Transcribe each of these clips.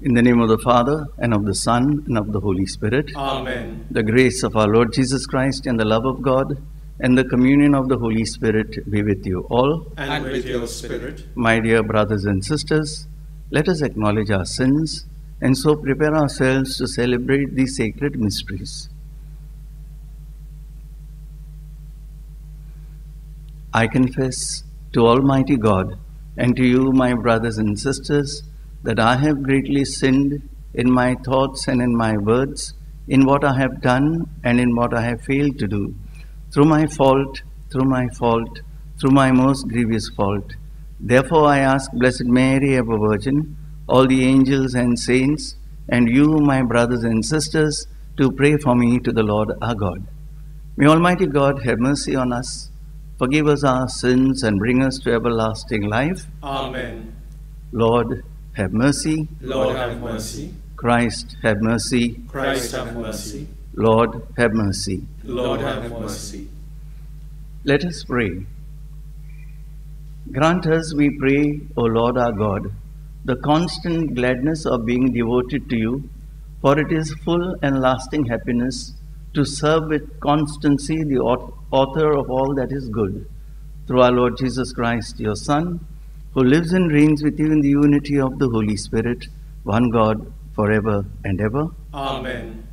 In the name of the Father, and of the Son, and of the Holy Spirit. Amen. The grace of our Lord Jesus Christ, and the love of God, and the communion of the Holy Spirit be with you all. And with your spirit. My dear brothers and sisters, let us acknowledge our sins, and so prepare ourselves to celebrate these sacred mysteries. I confess to Almighty God and to you, my brothers and sisters, that I have greatly sinned in my thoughts and in my words, in what I have done and in what I have failed to do, through my fault, through my most grievous fault. Therefore I ask Blessed Mary, ever Virgin, all the angels and saints, and you, my brothers and sisters, to pray for me to the Lord our God. May Almighty God have mercy on us, forgive us our sins, and bring us to everlasting life. Amen. Lord, have mercy. Lord, have mercy. Christ, have mercy. Christ, have mercy. Lord, have mercy. Lord, have mercy. Let us pray. Grant us, we pray, O Lord our God, the constant gladness of being devoted to you, for it is full and lasting happiness to serve with constancy the author of all that is good, through our Lord Jesus Christ, your Son, who lives and reigns with you in the unity of the Holy Spirit, one God, forever and ever. Amen.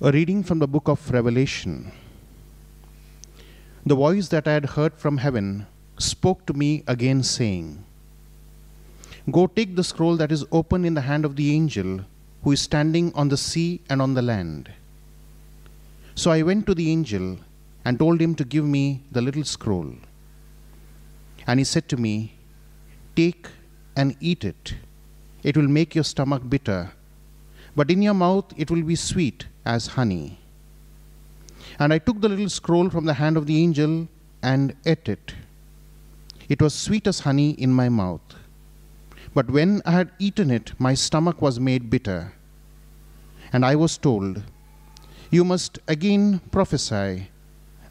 A reading from the book of Revelation. The voice that I had heard from heaven spoke to me again, saying, Go take the scroll that is open in the hand of the angel who is standing on the sea and on the land. So I went to the angel and told him to give me the little scroll. And he said to me, Take and eat it. It will make your stomach bitter, but in your mouth it will be sweet as honey. And I took the little scroll from the hand of the angel and ate it. It was sweet as honey in my mouth. But when I had eaten it, my stomach was made bitter. And I was told, You must again prophesy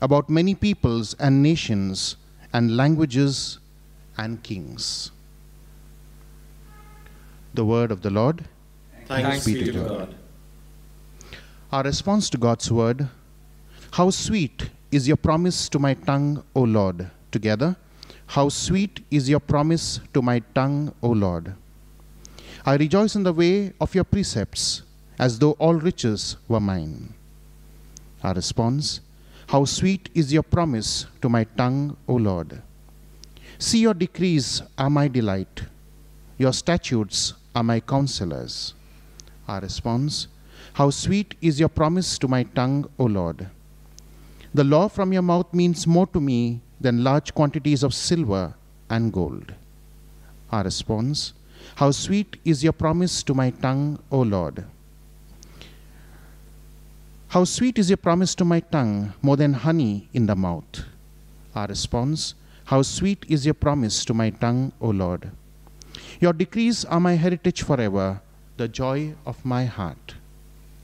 about many peoples and nations and languages and kings. The word of the Lord. Thanks be to God. Our response to God's word: How sweet is your promise to my tongue, O Lord. Together, how sweet is your promise to my tongue, O Lord. I rejoice in the way of your precepts, as though all riches were mine. Our response: How sweet is your promise to my tongue, O Lord. See, your decrees are my delight. Your statutes are my counselors. Our response: How sweet is your promise to my tongue, O Lord. The law from your mouth means more to me than large quantities of silver and gold. Our response: How sweet is your promise to my tongue, O Lord. How sweet is your promise to my tongue, more than honey in the mouth. Our response: How sweet is your promise to my tongue, O Lord. Your decrees are my heritage forever, the joy of my heart.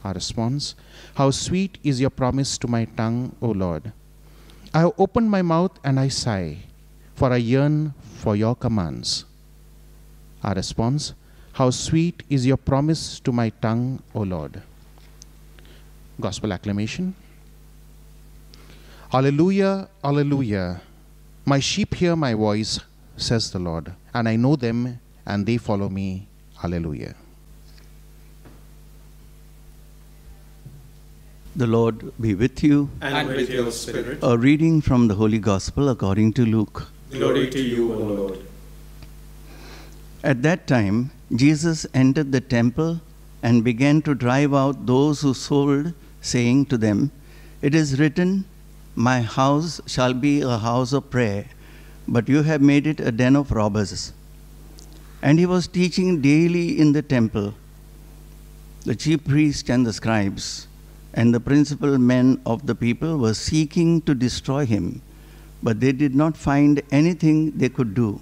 Our response: How sweet is your promise to my tongue, O Lord. I have opened my mouth and I sigh, for I yearn for your commands. Our response: How sweet is your promise to my tongue, O Lord. Gospel acclamation. Alleluia, alleluia. My sheep hear my voice, says the Lord, and I know them and they follow me. Alleluia. The Lord be with you. And with your spirit. A reading from the Holy Gospel according to Luke. Glory to you, O Lord. At that time, Jesus entered the temple and began to drive out those who sold, saying to them, It is written, My house shall be a house of prayer, but you have made it a den of robbers. And he was teaching daily in the temple. The chief priests and the scribes and the principal men of the people were seeking to destroy him, but they did not find anything they could do,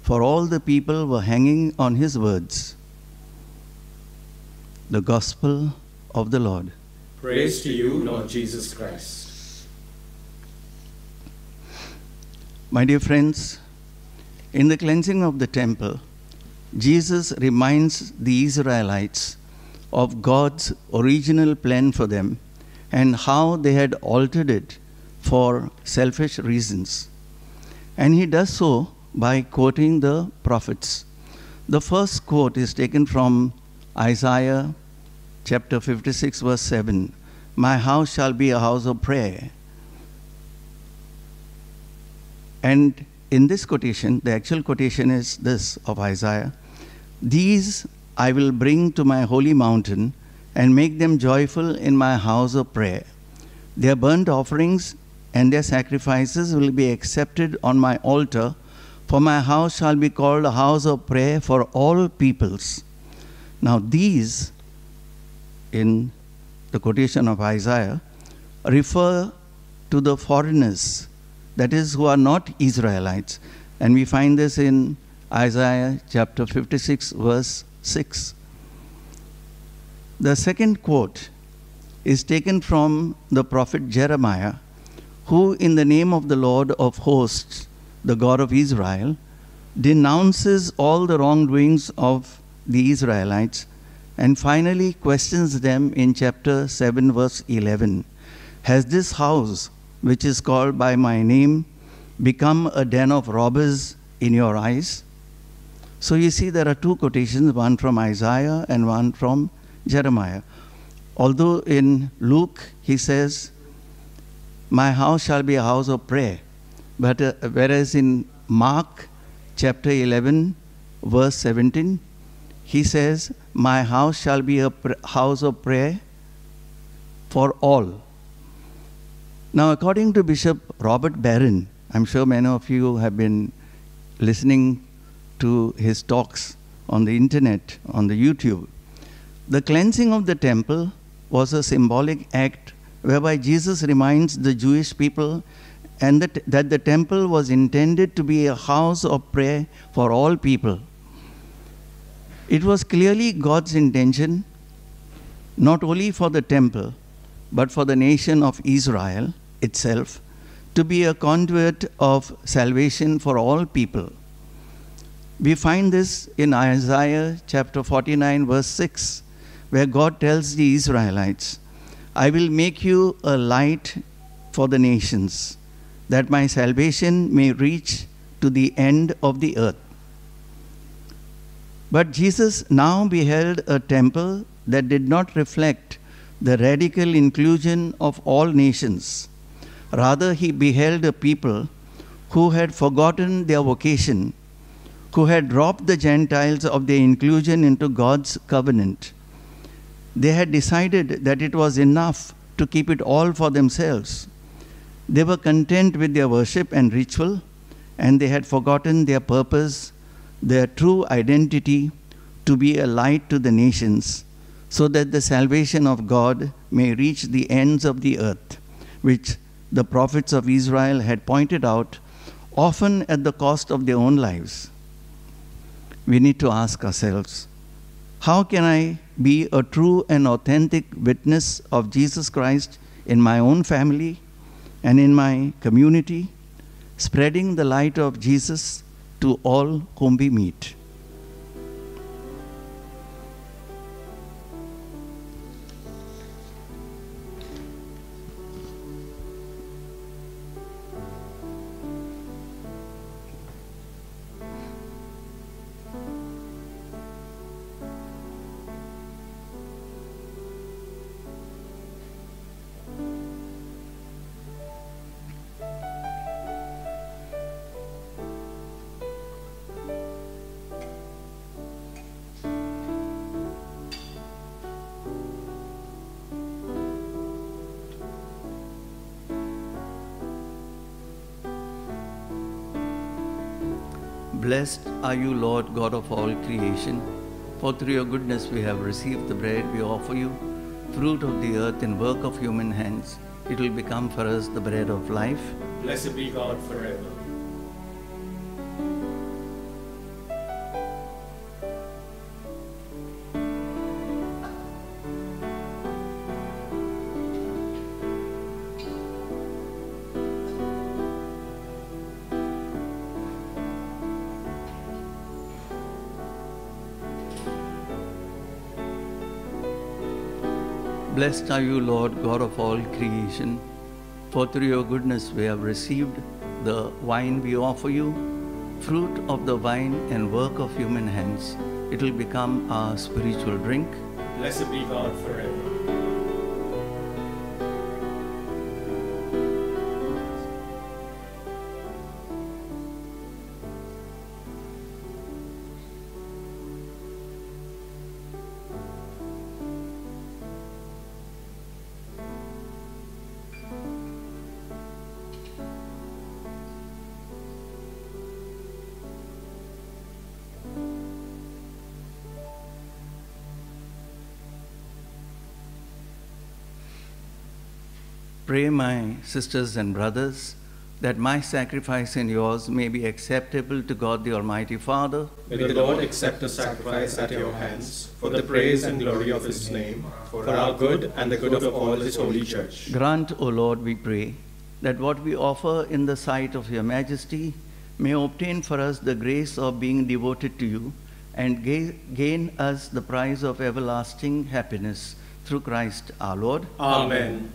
for all the people were hanging on his words. The Gospel of the Lord. Praise to you, Lord Jesus Christ. My dear friends, In the cleansing of the temple, Jesus reminds the Israelites of God's original plan for them and how they had altered it for selfish reasons. And he does so by quoting the prophets. The first quote is taken from Isaiah chapter 56, verse 7. My house shall be a house of prayer. And in this quotation, the actual quotation is this of Isaiah. These I will bring to my holy mountain and make them joyful in my house of prayer. Their burnt offerings and their sacrifices will be accepted on my altar, for my house shall be called a house of prayer for all peoples. Now these, in the quotation of Isaiah, refer to the foreigners, that is, who are not Israelites. And we find this in Isaiah chapter 56, verse 6. The second quote is taken from the prophet Jeremiah, who in the name of the Lord of hosts, the God of Israel, denounces all the wrongdoings of the Israelites and finally questions them in chapter 7, verse 11. Has this house, which is called by my name, become a den of robbers in your eyes? So you see there are two quotations, one from Isaiah and one from Jeremiah. Although in Luke he says, my house shall be a house of prayer. But whereas in Mark chapter 11, verse 17, he says, my house shall be a house of prayer for all. Now, according to Bishop Robert Barron, I'm sure many of you have been listening to his talks on the internet, on the YouTube. The cleansing of the temple was a symbolic act whereby Jesus reminds the Jewish people and that the temple was intended to be a house of prayer for all people. It was clearly God's intention, not only for the temple, but for the nation of Israel itself, to be a conduit of salvation for all people. We find this in Isaiah chapter 49, verse 6, where God tells the Israelites, I will make you a light for the nations, that my salvation may reach to the end of the earth. But Jesus now beheld a temple that did not reflect the radical inclusion of all nations. Rather, he beheld a people who had forgotten their vocation, who had robbed the Gentiles of their inclusion into God's covenant. They had decided that it was enough to keep it all for themselves. They were content with their worship and ritual, and they had forgotten their purpose, their true identity, to be a light to the nations, so that the salvation of God may reach the ends of the earth, which the prophets of Israel had pointed out, often at the cost of their own lives. We need to ask ourselves, how can I be a true and authentic witness of Jesus Christ in my own family and in my community, spreading the light of Jesus to all whom we meet? Blessed are you, Lord God of all creation, for through your goodness we have received the bread we offer you, fruit of the earth and work of human hands. It will become for us the bread of life. Blessed be God forever. Blessed are you, Lord, God of all creation, for through your goodness we have received the wine we offer you, fruit of the vine and work of human hands. It will become our spiritual drink. Blessed be God forever. Pray, my sisters and brothers, that my sacrifice and yours may be acceptable to God the Almighty Father. May the Lord accept the sacrifice at your hands for the praise and glory of his name, for our good and the good of all his holy church. Grant, O Lord, we pray, that what we offer in the sight of your majesty may obtain for us the grace of being devoted to you and gain us the prize of everlasting happiness through Christ our Lord. Amen.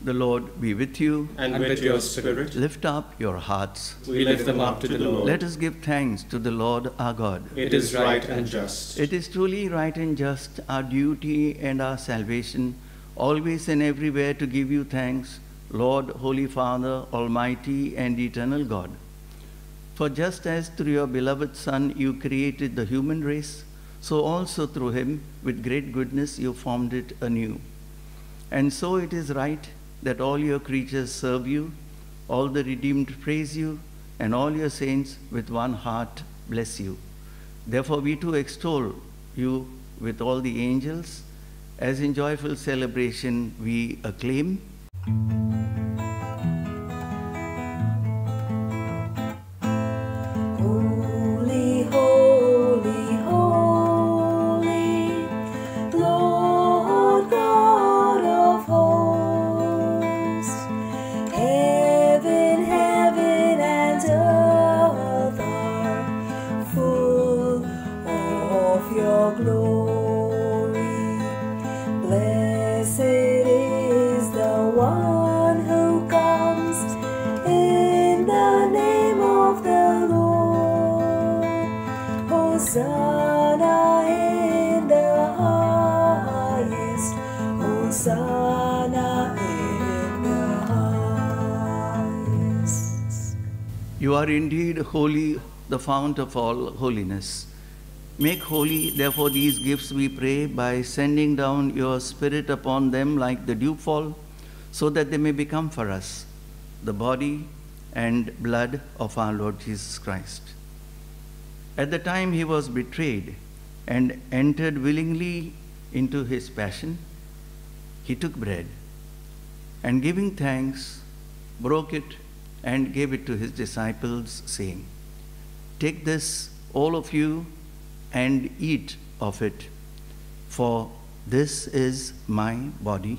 The Lord be with you. And with your spirit. Lift up your hearts. We lift them up to the Lord. Let us give thanks to the Lord our God. It is right and just. It is truly right and just, our duty and our salvation, always and everywhere to give you thanks, Lord, Holy Father, Almighty and eternal God. For just as through your beloved Son you created the human race, so also through him, with great goodness, you formed it anew. And so it is right that all your creatures serve you, all the redeemed praise you, and all your saints with one heart bless you. Therefore we too extol you with all the angels, as in joyful celebration we acclaim. Holy, holy, holy, Lord God of hosts. Heaven, heaven and earth are full of your glory. Blessed is the one who comes in the name of the Lord. Hosanna in the highest. Hosanna in the highest. You are indeed holy, the fount of all holiness. Make holy, therefore, these gifts, we pray, by sending down your Spirit upon them like the dewfall, so that they may become for us the body and blood of our Lord Jesus Christ. At the time he was betrayed and entered willingly into his passion, he took bread and, giving thanks, broke it and gave it to his disciples, saying, "Take this, all of you, and eat of it, for this is my body,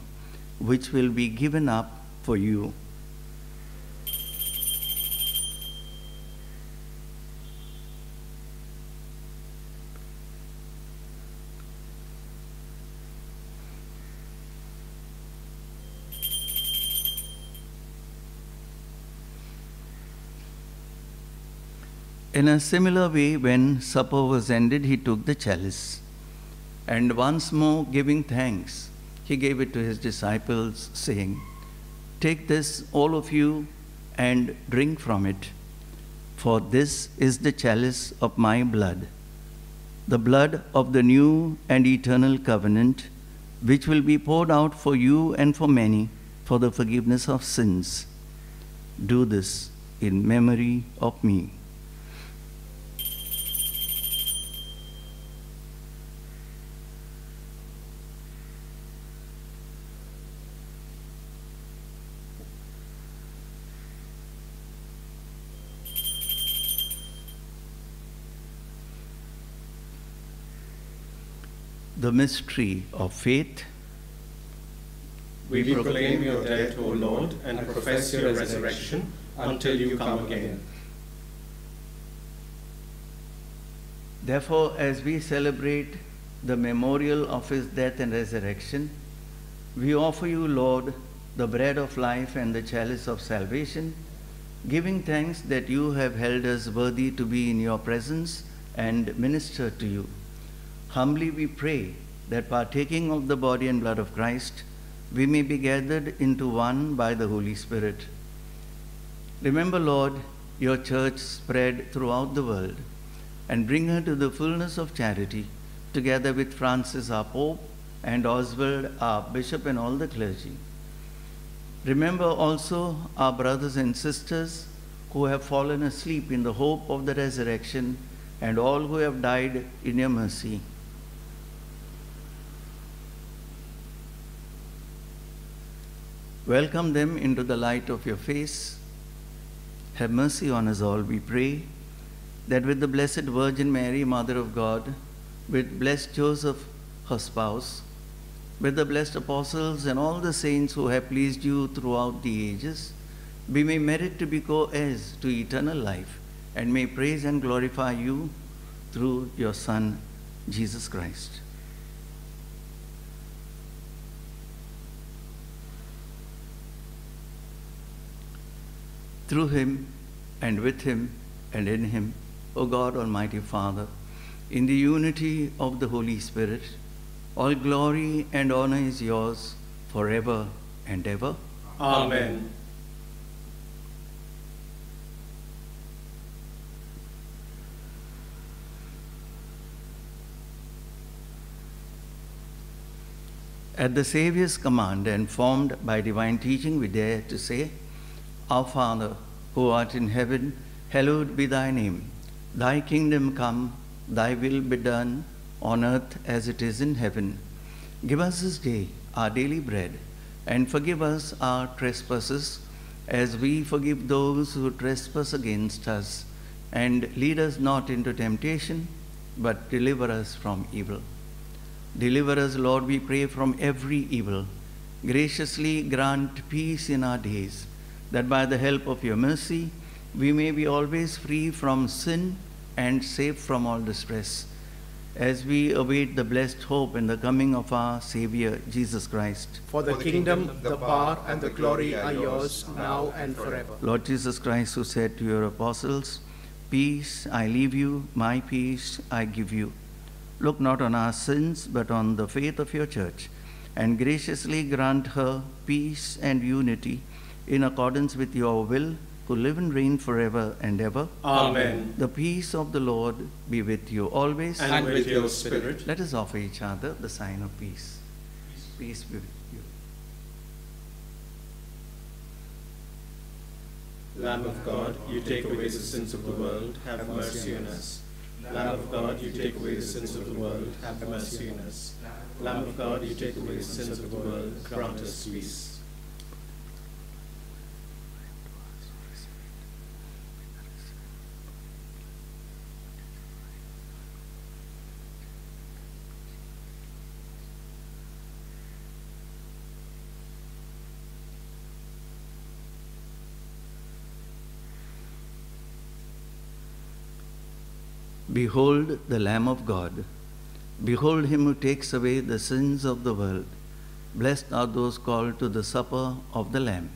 which will be given up for you." In a similar way, when supper was ended, he took the chalice, and once more giving thanks, he gave it to his disciples, saying, "Take this, all of you, and drink from it, for this is the chalice of my blood, the blood of the new and eternal covenant, which will be poured out for you and for many for the forgiveness of sins. Do this in memory of me." The mystery of faith. We proclaim your death, O Lord, and profess your resurrection until you come again. Therefore, as we celebrate the memorial of his death and resurrection, we offer you, Lord, the bread of life and the chalice of salvation, giving thanks that you have held us worthy to be in your presence and minister to you. Humbly we pray that partaking of the body and blood of Christ, we may be gathered into one by the Holy Spirit. Remember, Lord, your church spread throughout the world, and bring her to the fullness of charity, together with Francis our Pope and Oswald our Bishop and all the clergy. Remember also our brothers and sisters who have fallen asleep in the hope of the resurrection, and all who have died in your mercy. Welcome them into the light of your face. Have mercy on us all, we pray, that with the Blessed Virgin Mary, Mother of God, with blessed Joseph, her spouse, with the blessed apostles and all the saints who have pleased you throughout the ages, we may merit to be co-heirs to eternal life, and may praise and glorify you through your Son, Jesus Christ. Through him, and with him, and in him, O God, Almighty Father, in the unity of the Holy Spirit, all glory and honor is yours forever and ever. Amen. At the Saviour's command and formed by divine teaching, we dare to say, Our Father, who art in heaven, hallowed be thy name. Thy kingdom come, thy will be done, on earth as it is in heaven. Give us this day our daily bread, and forgive us our trespasses, as we forgive those who trespass against us. And lead us not into temptation, but deliver us from evil. Deliver us, Lord, we pray, from every evil. Graciously grant peace in our days, that by the help of your mercy, we may be always free from sin and safe from all distress, as we await the blessed hope and the coming of our Savior, Jesus Christ. For the kingdom, the power, and the glory are yours, now and forever. Lord Jesus Christ, who said to your apostles, Peace I leave you, my peace I give you. Look not on our sins, but on the faith of your church, and graciously grant her peace and unity in accordance with your will, who live and reign forever and ever. Amen. The peace of the Lord be with you always. And with your spirit. Let us offer each other the sign of peace. Peace be with you. Lamb of God, you take away the sins of the world, have mercy on us. Lamb of God, you take away the sins of the world, have mercy on us. Lamb of God, you take away the sins of the world, grant us peace. Behold the Lamb of God. Behold him who takes away the sins of the world. Blessed are those called to the supper of the Lamb.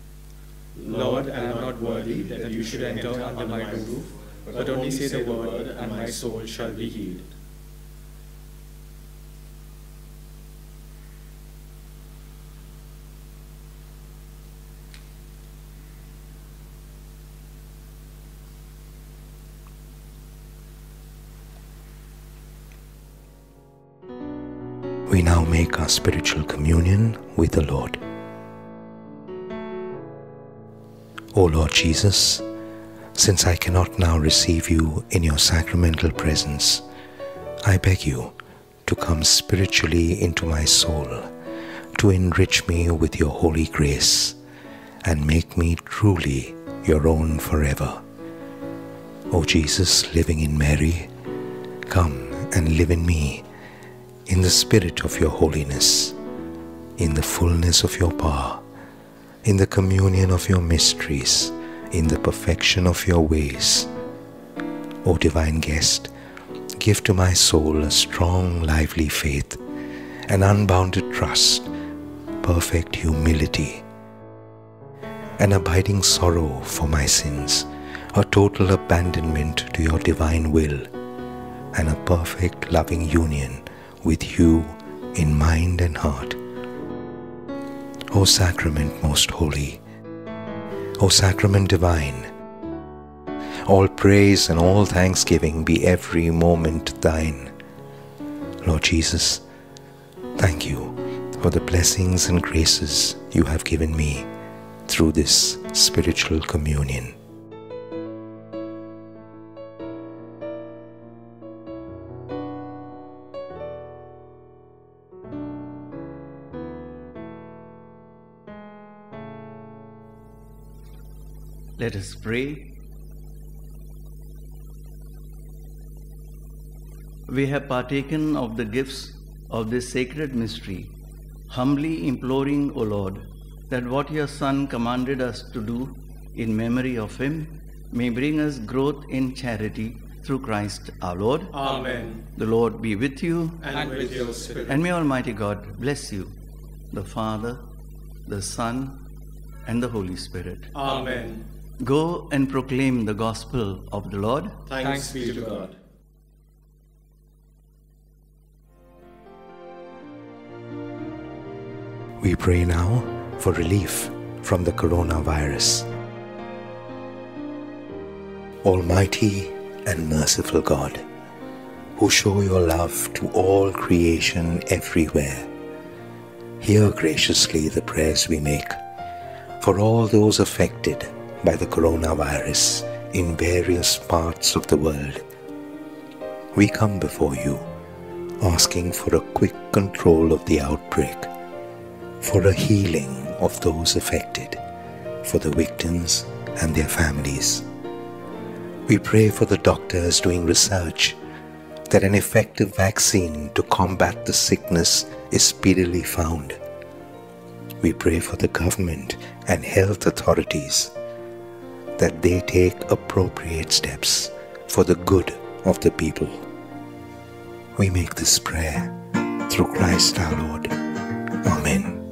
Lord, I am not worthy that you should enter under my roof, but only say the word, and my soul shall be healed. We now make our spiritual communion with the Lord. O Lord Jesus, since I cannot now receive you in your sacramental presence, I beg you to come spiritually into my soul, to enrich me with your holy grace, and make me truly your own forever. O Jesus, living in Mary, come and live in me, in the spirit of your holiness, in the fullness of your power, in the communion of your mysteries, in the perfection of your ways. O divine guest, give to my soul a strong, lively faith, an unbounded trust, perfect humility, an abiding sorrow for my sins, a total abandonment to your divine will, and a perfect loving union with you in mind and heart. O Sacrament most holy, O Sacrament divine, all praise and all thanksgiving be every moment thine. Lord Jesus, thank you for the blessings and graces you have given me through this spiritual communion. Let us pray. We have partaken of the gifts of this sacred mystery, humbly imploring, O Lord, that what your Son commanded us to do in memory of him may bring us growth in charity through Christ our Lord. Amen. The Lord be with you, And with your spirit. and may Almighty God bless you, the Father, the Son, and the Holy Spirit. Amen. Go and proclaim the gospel of the Lord. Thanks be to God. We pray now for relief from the coronavirus. Almighty and merciful God, who show your love to all creation everywhere, hear graciously the prayers we make for all those affected by the coronavirus in various parts of the world. We come before you, asking for a quick control of the outbreak, for a healing of those affected, for the victims and their families. We pray for the doctors doing research that an effective vaccine to combat the sickness is speedily found. We pray for the government and health authorities that they take appropriate steps for the good of the people. We make this prayer through Christ our Lord. Amen.